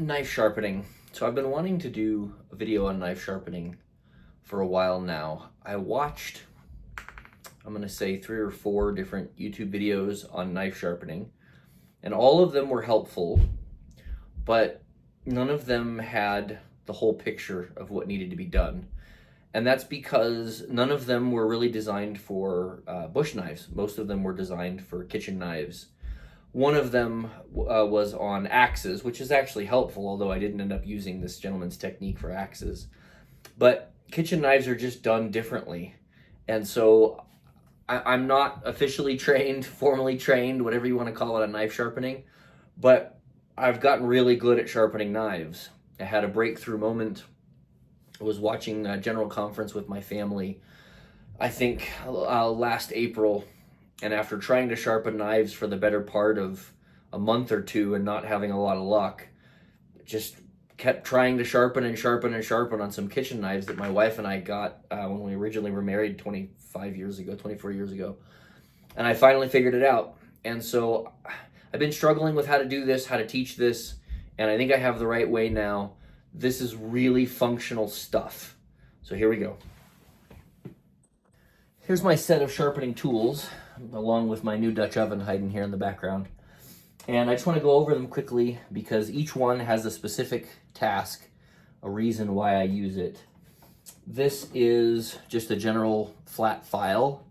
Knife sharpening. So I've been wanting to do a video on knife sharpening for a while now. I watched, I'm gonna say 3 or 4 different YouTube videos on knife sharpening, and all of them were helpful, but none of them had the whole picture of what needed to be done. And that's because none of them were really designed for bush knives. Most of them were designed for kitchen knives. One of them was on axes, which is actually helpful, although I didn't end up using this gentleman's technique for axes. But kitchen knives are just done differently. And so I'm not officially trained, formally trained, whatever you want to call it, on knife sharpening, but I've gotten really good at sharpening knives. I had a breakthrough moment. I was watching a general conference with my family, I think last April, and after trying to sharpen knives for the better part of a month or two and not having a lot of luck, just kept trying to sharpen and sharpen and sharpen on some kitchen knives that my wife and I got when we originally were married 24 years ago. And I finally figured it out. And so I've been struggling with how to do this, how to teach this, and I think I have the right way now. This is really functional stuff. So here we go. Here's my set of sharpening tools, along with my new Dutch oven hiding here in the background. And I just want to go over them quickly because each one has a specific task, a reason why I use it. This is just a general flat file.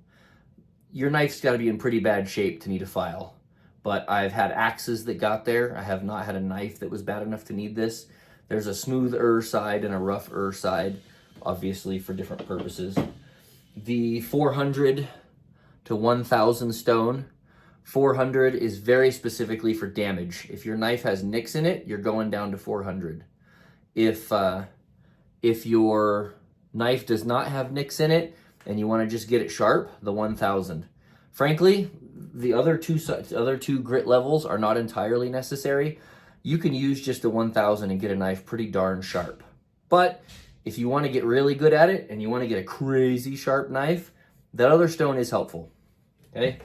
Your knife's got to be in pretty bad shape to need a file, but I've had axes that got there. I have not had a knife that was bad enough to need this. There's a smoother side and a rougher side, obviously for different purposes. The 400 to 1000 stone. 400 is very specifically for damage. If your knife has nicks in it, you're going down to 400. If your knife does not have nicks in it and you want to just get it sharp, the 1000. Frankly, the other two grit levels are not entirely necessary. You can use just a 1000 and get a knife pretty darn sharp. But if you want to get really good at it and you want to get a crazy sharp knife, that other stone is helpful. Okay?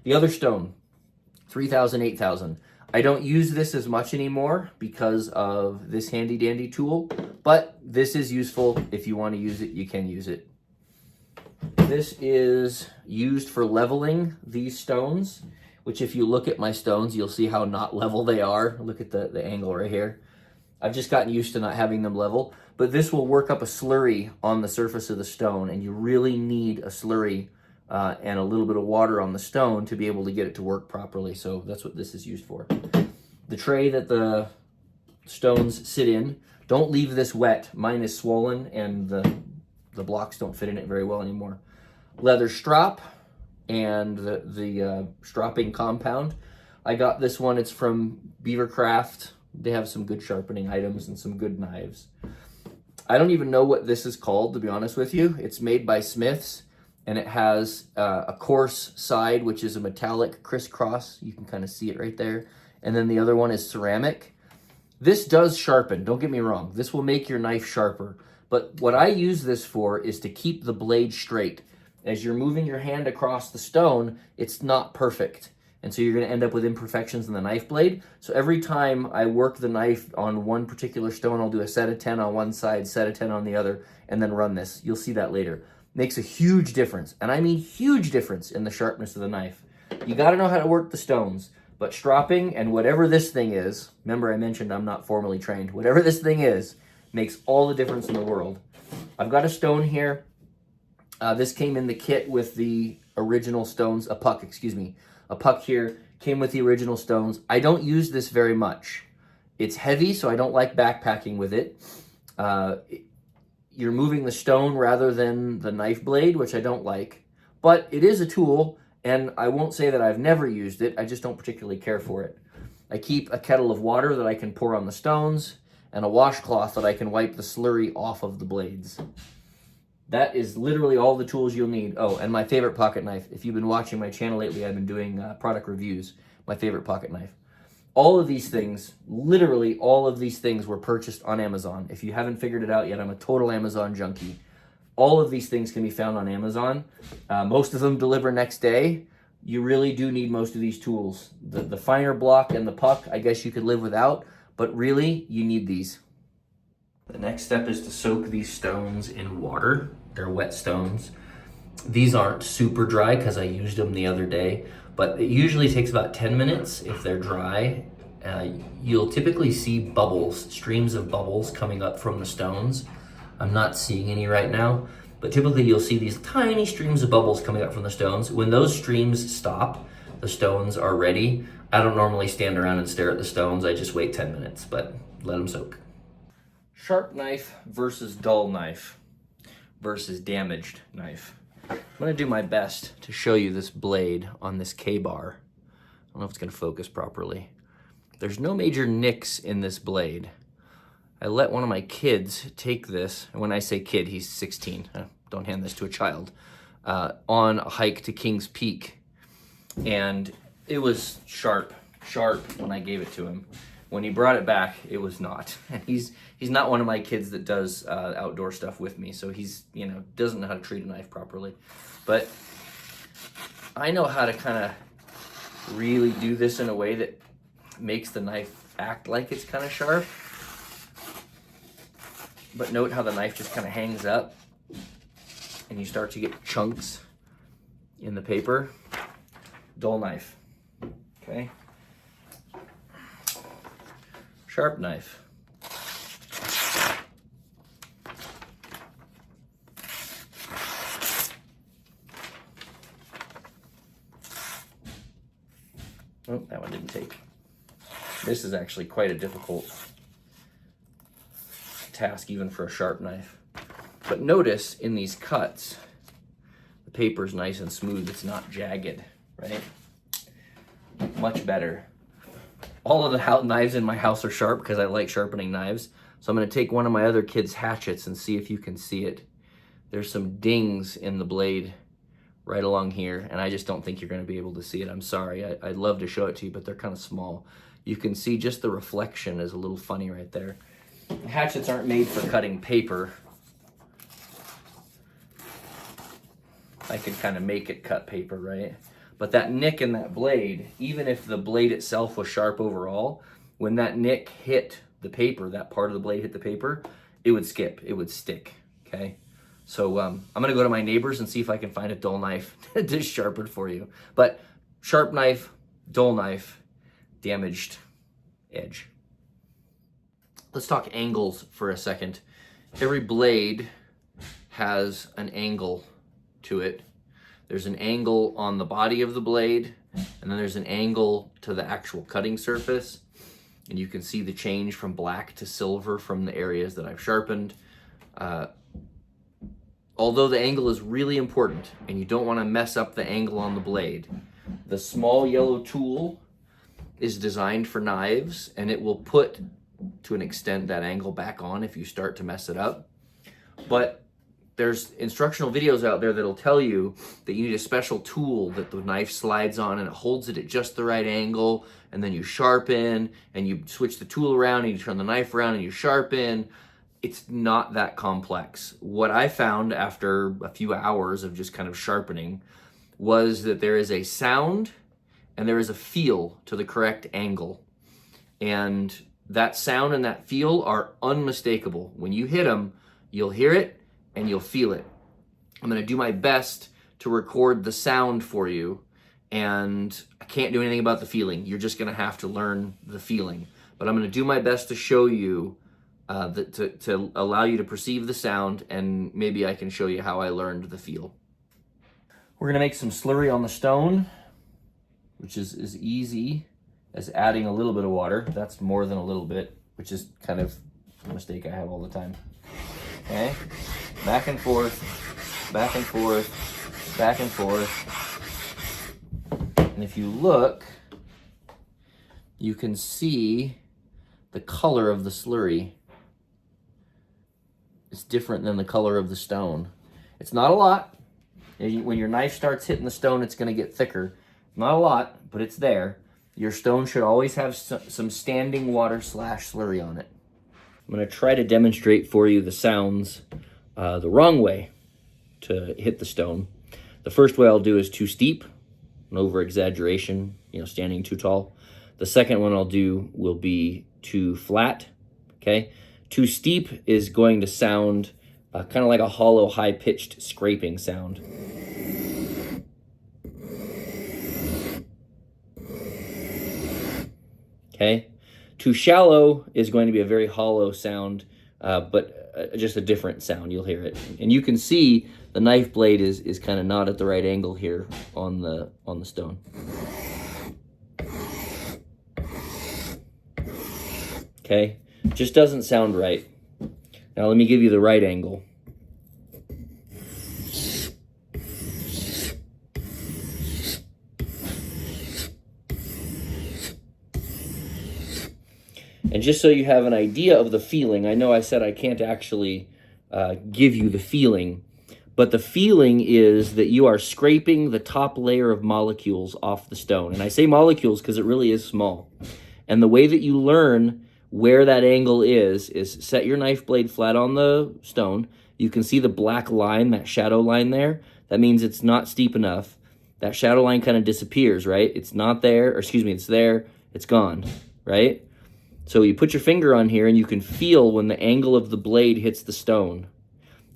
The other stone, 3000, 8000. I don't use this as much anymore because of this handy dandy tool, but this is useful. If you want to use it, you can use it. This is used for leveling these stones, which if you look at my stones, you'll see how not level they are. Look at the angle right here. I've just gotten used to not having them level, but this will work up a slurry on the surface of the stone, and you really need a slurry and a little bit of water on the stone to be able to get it to work properly. So that's what this is used for. The tray that the stones sit in, don't leave this wet. Mine is swollen and the blocks don't fit in it very well anymore. Leather strop and the stropping compound. I got this one, it's from Bushcraft. They have some good sharpening items and some good knives. I don't even know what this is called, to be honest with you. It's made by Smith's, and it has a coarse side, which is a metallic crisscross. You can kind of see it right there. And then the other one is ceramic. This does sharpen, don't get me wrong. This will make your knife sharper. But what I use this for is to keep the blade straight. As you're moving your hand across the stone, it's not perfect. And so you're going to end up with imperfections in the knife blade. So every time I work the knife on one particular stone, I'll do a set of 10 on one side, set of 10 on the other, and then run this. You'll see that later. Makes a huge difference, and I mean huge difference in the sharpness of the knife. You got to know how to work the stones, but stropping and whatever this thing is, remember I mentioned I'm not formally trained, whatever this thing is, makes all the difference in the world. I've got a stone here. This came in the kit with the original stones, a puck here, came with the original stones. I don't use this very much. It's heavy, so I don't like backpacking with it. You're moving the stone rather than the knife blade, which I don't like. But it is a tool, and I won't say that I've never used it. I just don't particularly care for it. I keep a kettle of water that I can pour on the stones and a washcloth that I can wipe the slurry off of the blades. That is literally all the tools you'll need. Oh, and my favorite pocket knife. If you've been watching my channel lately, I've been doing product reviews. My favorite pocket knife. All of these things, literally all of these things were purchased on Amazon. If you haven't figured it out yet, I'm a total Amazon junkie. All of these things can be found on Amazon. Most of them deliver next day. You really do need most of these tools. The finer block and the puck, I guess you could live without, but really you need these. The next step is to soak these stones in water. They're wet stones. These aren't super dry because I used them the other day, but it usually takes about 10 minutes if they're dry. You'll typically see bubbles, streams of bubbles coming up from the stones. I'm not seeing any right now, but typically you'll see these tiny streams of bubbles coming up from the stones. When those streams stop, the stones are ready. I don't normally stand around and stare at the stones. I just wait 10 minutes, but let them soak. Sharp knife versus dull knife versus damaged knife. I'm gonna do my best to show you this blade on this K-bar. I don't know if it's gonna focus properly. There's no major nicks in this blade. I let one of my kids take this, and when I say kid, he's 16. Don't hand this to a child. On a hike to Kings Peak. And it was sharp when I gave it to him. When he brought it back, it was not. And he's not one of my kids that does outdoor stuff with me, so he's, doesn't know how to treat a knife properly. But I know how to kind of really do this in a way that makes the knife act like it's kind of sharp. But note how the knife just kind of hangs up and you start to get chunks in the paper. Dull knife, okay? Sharp knife. Oh, that one didn't take. This is actually quite a difficult task even for a sharp knife. But notice in these cuts, the paper's nice and smooth. It's not jagged, right? Much better. All of the knives in my house are sharp because I like sharpening knives. So I'm going to take one of my other kids' hatchets and see if you can see it. There's some dings in the blade right along here, and I just don't think you're going to be able to see it. I'm sorry. I'd love to show it to you, but they're kind of small. You can see just the reflection is a little funny right there. Hatchets aren't made for cutting paper. I could kind of make it cut paper, right? But that nick in that blade, even if the blade itself was sharp overall, when that nick hit the paper, that part of the blade hit the paper, it would skip, it would stick, okay? So I'm gonna go to my neighbors and see if I can find a dull knife to sharpen for you. But sharp knife, dull knife, damaged edge. Let's talk angles for a second. Every blade has an angle to it. There's an angle on the body of the blade, and then there's an angle to the actual cutting surface. And you can see the change from black to silver from the areas that I've sharpened. Although the angle is really important, and you don't want to mess up the angle on the blade, the small yellow tool is designed for knives, and it will put, to an extent, that angle back on if you start to mess it up. But there's instructional videos out there that'll tell you that you need a special tool that the knife slides on and it holds it at just the right angle, and then you sharpen and you switch the tool around and you turn the knife around and you sharpen. It's not that complex. What I found after a few hours of just kind of sharpening was that there is a sound and there is a feel to the correct angle. And that sound and that feel are unmistakable. When you hit them, you'll hear it and you'll feel it. I'm gonna do my best to record the sound for you, and I can't do anything about the feeling. You're just gonna have to learn the feeling. But I'm gonna do my best to show you, to allow you to perceive the sound, and maybe I can show you how I learned the feel. We're gonna make some slurry on the stone, which is as easy as adding a little bit of water. That's more than a little bit, which is kind of a mistake I have all the time. Okay, back and forth, back and forth, back and forth. And if you look, you can see the color of the slurry. It's different than the color of the stone. It's not a lot. When your knife starts hitting the stone, it's gonna get thicker. Not a lot, but it's there. Your stone should always have some standing water / slurry on it. I'm gonna try to demonstrate for you the sounds the wrong way to hit the stone. The first way I'll do is too steep, an over exaggeration, standing too tall. The second one I'll do will be to flat, okay? Too steep is going to sound kind of like a hollow, high-pitched scraping sound. Okay? Too shallow is going to be a very hollow sound, but just a different sound. You'll hear it. And you can see the knife blade is kind of not at the right angle here on the stone. Okay? Just doesn't sound right. Now let me give you the right angle. And just so you have an idea of the feeling, I know I said I can't actually give you the feeling, but the feeling is that you are scraping the top layer of molecules off the stone. And I say molecules because it really is small. And the way that you learn where that angle is set your knife blade flat on the stone. You can see the black line, that shadow line there. That means it's not steep enough. That shadow line kind of disappears, right? It's not there, or excuse me, it's there, it's gone, right? So you put your finger on here and you can feel when the angle of the blade hits the stone.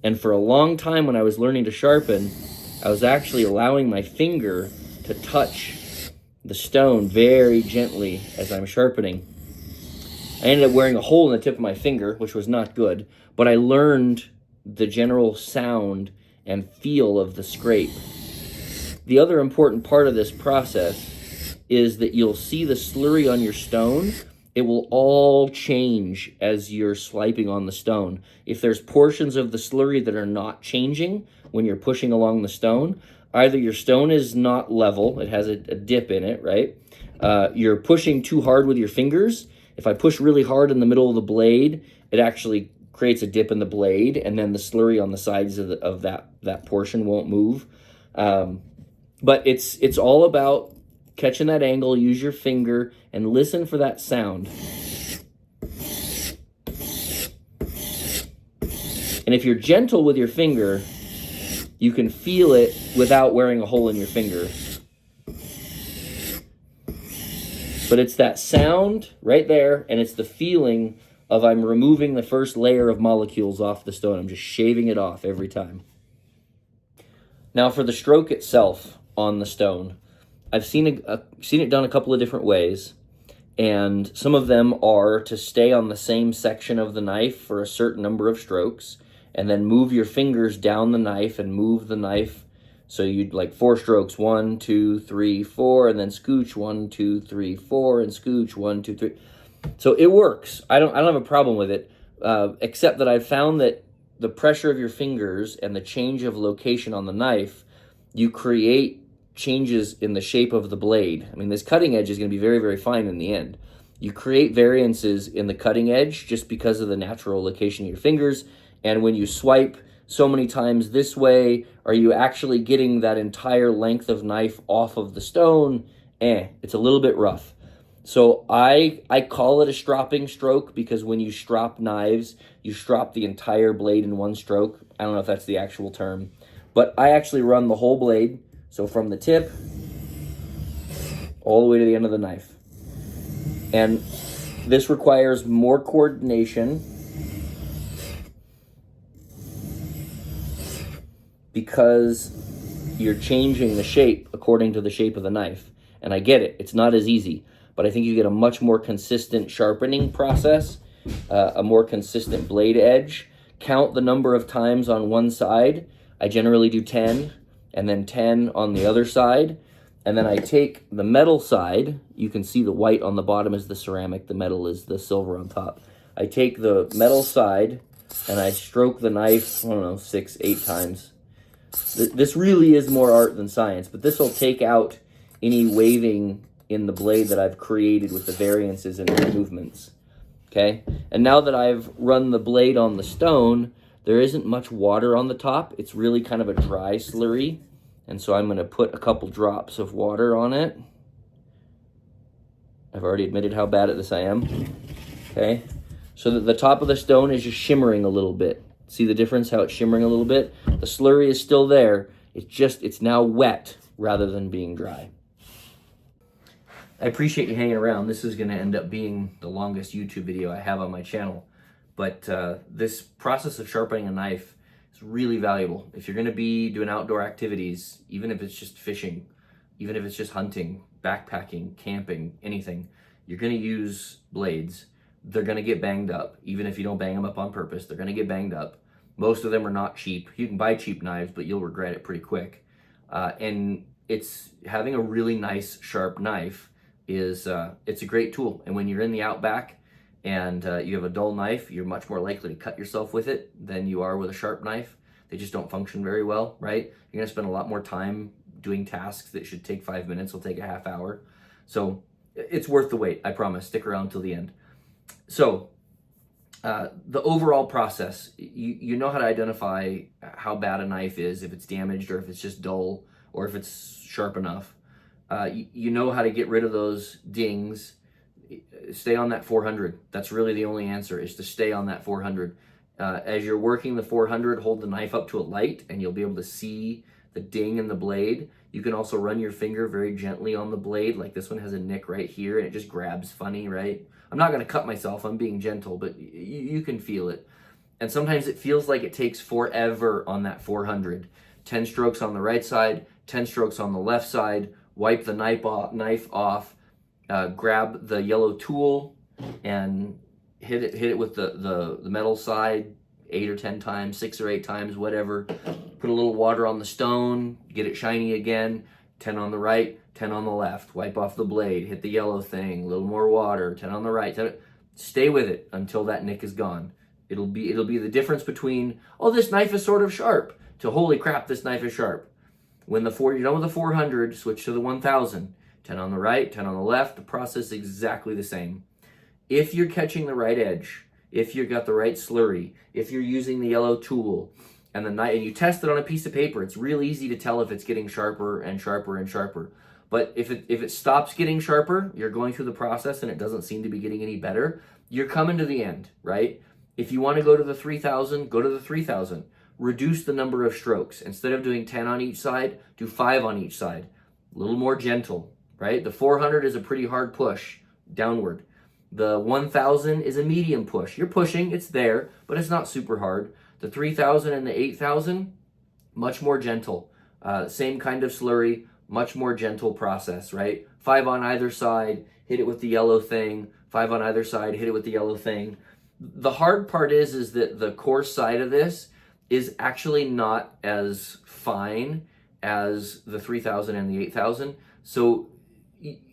And for a long time when I was learning to sharpen, I was actually allowing my finger to touch the stone very gently as I'm sharpening. I ended up wearing a hole in the tip of my finger, which was not good, but I learned the general sound and feel of the scrape. The other important part of this process is that you'll see the slurry on your stone. It will all change as you're swiping on the stone. If there's portions of the slurry that are not changing when you're pushing along the stone, either your stone is not level, it has a dip in it, right? You're pushing too hard with your fingers. If I push really hard in the middle of the blade, it actually creates a dip in the blade, and then the slurry on the sides of that portion won't move. But it's all about catching that angle, use your finger, and listen for that sound. And if you're gentle with your finger, you can feel it without wearing a hole in your finger. But it's that sound right there, and it's the feeling of I'm removing the first layer of molecules off the stone. I'm just shaving it off every time. Now for the stroke itself on the stone, I've seen it done a couple of different ways, and some of them are to stay on the same section of the knife for a certain number of strokes, and then move your fingers down the knife and move the knife. So you'd like 4 strokes, 1, 2, 3, 4, and then scooch 1, 2, 3, 4, and scooch 1, 2, 3. So it works. I don't have a problem with it, except that I've found that the pressure of your fingers and the change of location on the knife, you create changes in the shape of the blade. I mean, this cutting edge is going to be very, very fine in the end. You create variances in the cutting edge just because of the natural location of your fingers, and when you swipe so many times this way, are you actually getting that entire length of knife off of the stone? It's a little bit rough. So I call it a stropping stroke because when you strop knives, you strop the entire blade in one stroke. I don't know if that's the actual term, but I actually run the whole blade. So from the tip all the way to the end of the knife. And this requires more coordination because you're changing the shape according to the shape of the knife. And I get it, it's not as easy, but I think you get a much more consistent sharpening process, a more consistent blade edge. Count the number of times on one side. I generally do 10, and then 10 on the other side. And then I take the metal side. You can see the white on the bottom is the ceramic, the metal is the silver on top. I take the metal side and I stroke the knife, I don't know, 6, 8 times. This really is more art than science, but this will take out any waving in the blade that I've created with the variances in the movements, okay? And now that I've run the blade on the stone, there isn't much water on the top. It's really kind of a dry slurry, and so I'm going to put a couple drops of water on it. I've already admitted how bad at this I am, okay? So that the top of the stone is just shimmering a little bit. See the difference, how it's shimmering a little bit? The slurry is still there. It's now wet rather than being dry. I appreciate you hanging around. This is going to end up being the longest YouTube video I have on my channel. But this process of sharpening a knife is really valuable. If you're going to be doing outdoor activities, even if it's just fishing, even if it's just hunting, backpacking, camping, anything, you're going to use blades. They're going to get banged up. Even if you don't bang them up on purpose, they're going to get banged up. Most of them are not cheap. You can buy cheap knives, but you'll regret it pretty quick. And it's having a really nice sharp knife is it's a great tool. And when you're in the outback and you have a dull knife, you're much more likely to cut yourself with it than you are with a sharp knife. They just don't function very well, right? You're going to spend a lot more time doing tasks that should take 5 minutes will take a half hour. So it's worth the wait, I promise. Stick around till the end. So the overall process, you know how to identify how bad a knife is, if it's damaged or if it's just dull or if it's sharp enough. You know how to get rid of those dings. Stay on that 400. That's really the only answer, is to stay on that 400. As you're working the 400, hold the knife up to a light and you'll be able to see the ding in the blade. You can also run your finger very gently on the blade, like this one has a nick right here and it just grabs funny, right? I'm not going to cut myself, I'm being gentle, but you can feel it. And sometimes it feels like it takes forever on that 400. 10 strokes on the right side, 10 strokes on the left side, wipe the knife off, grab the yellow tool and hit it with the metal side 8 or 10 times, 6 or 8 times, whatever. Put a little water on the stone, get it shiny again, 10 on the right, 10 on the left. Wipe off the blade, hit the yellow thing, a little more water, 10 on the right. Stay with it until that nick is gone. It'll be the difference between, oh, this knife is sort of sharp, to holy crap, this knife is sharp. When you're done with the 400, switch to the 1000. 10 on the right, 10 on the left. The process is exactly the same. If you're catching the right edge, if you've got the right slurry, if you're using the yellow tool and the knife, and you test it on a piece of paper, it's real easy to tell if it's getting sharper and sharper and sharper. But if it stops getting sharper, you're going through the process and it doesn't seem to be getting any better, you're coming to the end, right? If you want to go to the 3000, go to the 3000. Reduce the number of strokes. Instead of doing 10 on each side, do 5 on each side. A little more gentle, right? The 400 is a pretty hard push downward. The 1000 is a medium push. You're pushing, it's there, but it's not super hard. The 3000 and the 8000, much more gentle. Same kind of slurry, much more gentle process, right? 5 on either side, hit it with the yellow thing. 5 on either side, hit it with the yellow thing. The hard part is that the coarse side of this is actually not as fine as the 3000 and the 8000. So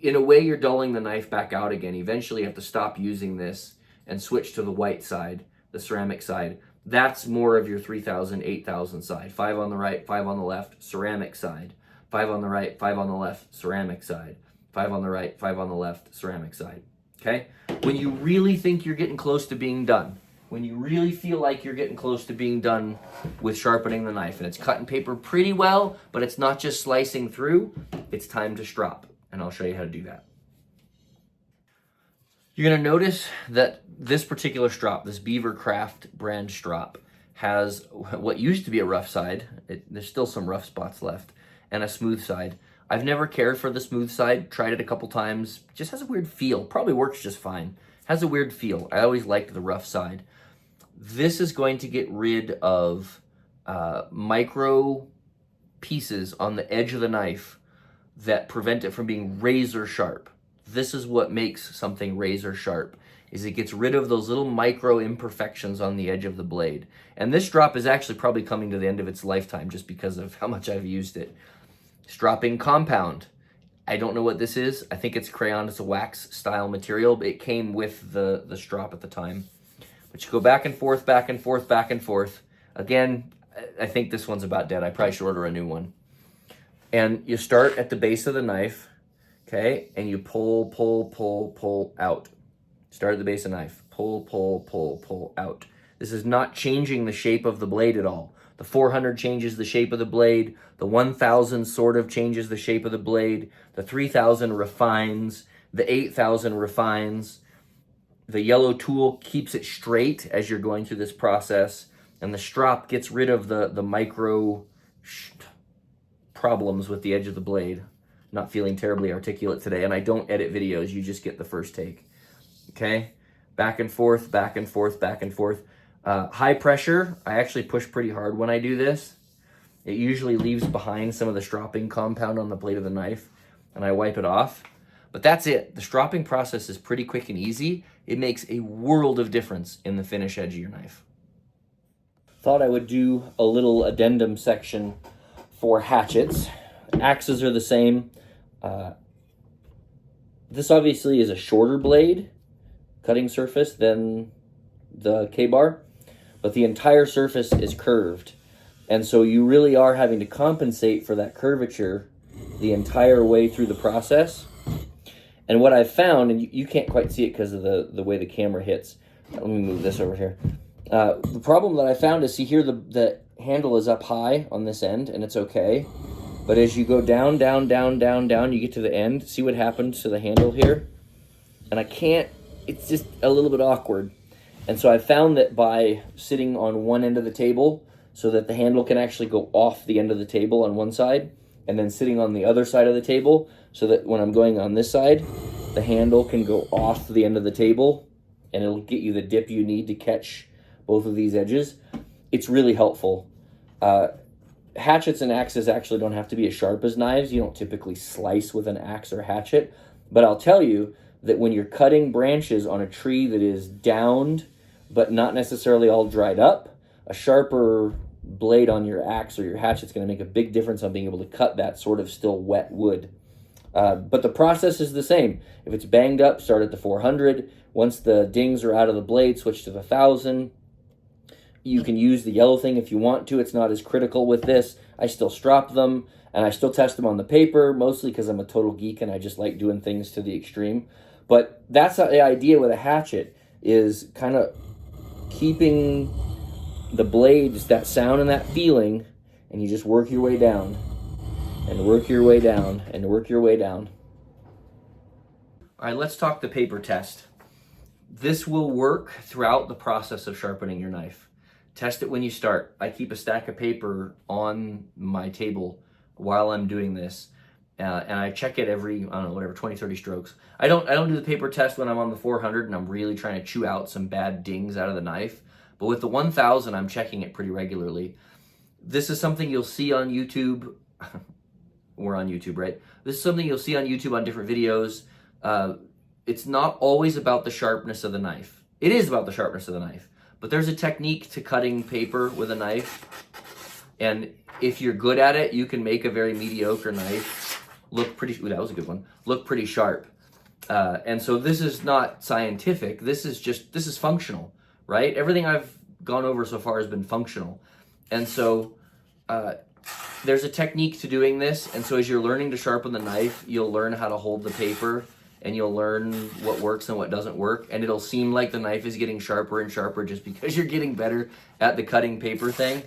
in a way, you're dulling the knife back out again. Eventually, you have to stop using this and switch to the white side, the ceramic side. That's more of your 3000, 8000 side. 5 on the right, 5 on the left, ceramic side. 5 on the right, 5 on the left, ceramic side. 5 on the right, 5 on the left, ceramic side. Okay? When you really think you're getting close to being done, when you really feel like you're getting close to being done with sharpening the knife, and it's cutting paper pretty well, but it's not just slicing through, it's time to strop. And I'll show you how to do that. You're going to notice that this particular strop, this Bushcraft brand strop, has what used to be a rough side. There's still some rough spots left, and a smooth side. I've never cared for the smooth side. Tried it a couple times. Just has a weird feel. Probably works just fine. Has a weird feel. I always liked the rough side. This is going to get rid of micro pieces on the edge of the knife that prevent it from being razor sharp. This is what makes something razor sharp, is it gets rid of those little micro imperfections on the edge of the blade. And this strop is actually probably coming to the end of its lifetime just because of how much I've used it. Stropping compound. I don't know what this is. I think it's crayon. It's a wax style material, but it came with the strop at the time. But you go back and forth, back and forth, back and forth. Again, I think this one's about dead. I probably should order a new one. And you start at the base of the knife, okay? And you pull, pull, pull, pull out. Start at the base of the knife. Pull, pull, pull, pull out. This is not changing the shape of the blade at all. The 400 changes the shape of the blade. The 1000 sort of changes the shape of the blade. The 3000 refines. The 8000 refines. The yellow tool keeps it straight as you're going through this process. And the strop gets rid of the micro problems with the edge of the blade. not feeling terribly articulate today, and I don't edit videos. You just get the first take. Okay? Back and forth, back and forth, back and forth. High pressure, I actually push pretty hard when I do this. It usually leaves behind some of the stropping compound on the blade of the knife, and I wipe it off. But that's it. The stropping process is pretty quick and easy. It makes a world of difference in the finish edge of your knife. Thought I would do a little addendum section for hatchets. Axes are the same. This obviously is a shorter blade cutting surface than the K-bar, but the entire surface is curved. And so you really are having to compensate for that curvature the entire way through the process. And what I've found, and you can't quite see it because of the way the camera hits. Let me move this over here. The problem that I found is, see here, the handle is up high on this end, and it's okay. But as you go down, down, down, down, down, you get to the end. See what happens to the handle here? And I can't, it's just a little bit awkward. And so I found that by sitting on one end of the table so that the handle can actually go off the end of the table on one side, and then sitting on the other side of the table so that when I'm going on this side, the handle can go off the end of the table and it'll get you the dip you need to catch both of these edges. It's really helpful. Hatchets and axes actually don't have to be as sharp as knives. You don't typically slice with an axe or hatchet, but I'll tell you that when you're cutting branches on a tree that is downed but not necessarily all dried up, a sharper blade on your axe or your hatchet is going to make a big difference on being able to cut that sort of still wet wood. But the process is the same. If it's banged up, start at the 400. Once the dings are out of the blade, switch to the 1000. You can use the yellow thing if you want to. It's not as critical with this. I still strop them, and I still test them on the paper, mostly because I'm a total geek and I just like doing things to the extreme. But that's the idea with a hatchet, is kind of keeping the blades, that sound and that feeling, and you just work your way down, and work your way down, and work your way down. All right, let's talk the paper test. This will work throughout the process of sharpening your knife. Test it when you start. I keep a stack of paper on my table while I'm doing this, and I check it every, I don't know, whatever, 20, 30 strokes. I don't do the paper test when I'm on the 400 and I'm really trying to chew out some bad dings out of the knife. But with the 1000, I'm checking it pretty regularly. This is something you'll see on YouTube. We're on YouTube, right? This is something you'll see on YouTube on different videos. It's not always about the sharpness of the knife. It is about the sharpness of the knife. But there's a technique to cutting paper with a knife. And if you're good at it, you can make a very mediocre knife look pretty, ooh, that was a good one, look pretty sharp. And so this is not scientific. This is functional, right? Everything I've gone over so far has been functional. And so there's a technique to doing this. And so as you're learning to sharpen the knife, you'll learn how to hold the paper, and you'll learn what works and what doesn't work. And it'll seem like the knife is getting sharper and sharper just because you're getting better at the cutting paper thing.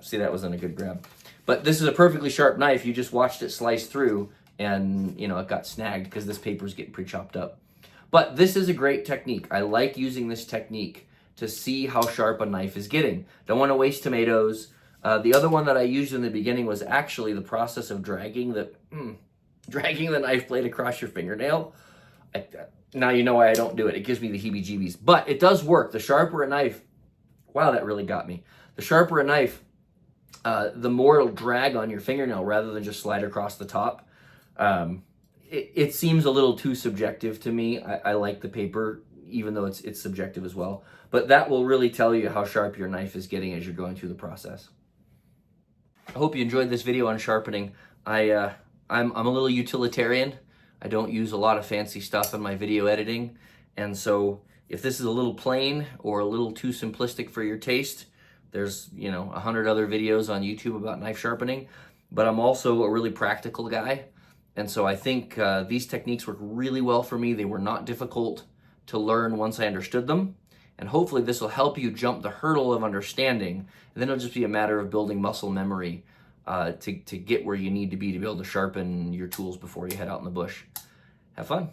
See, that wasn't a good grab. But this is a perfectly sharp knife. You just watched it slice through, and you know it got snagged because this paper's getting pretty chopped up. But this is a great technique. I like using this technique to see how sharp a knife is getting. Don't want to waste tomatoes. The other one that I used in the beginning was actually the process of dragging the knife blade across your fingernail. Now you know why I don't do it. It gives me the heebie-jeebies. But it does work. The sharper a knife, wow, that really got me. The sharper a knife, the more it'll drag on your fingernail rather than just slide across the top. It seems a little too subjective to me. I like the paper, even though it's subjective as well. But that will really tell you how sharp your knife is getting as you're going through the process. I hope you enjoyed this video on sharpening. I'm a little utilitarian. I don't use a lot of fancy stuff in my video editing. And so if this is a little plain or a little too simplistic for your taste, there's, 100 other videos on YouTube about knife sharpening. But I'm also a really practical guy. And so I think these techniques work really well for me. They were not difficult to learn once I understood them. And hopefully this will help you jump the hurdle of understanding. And then it'll just be a matter of building muscle memory to get where you need to be able to sharpen your tools before you head out in the bush. Have fun.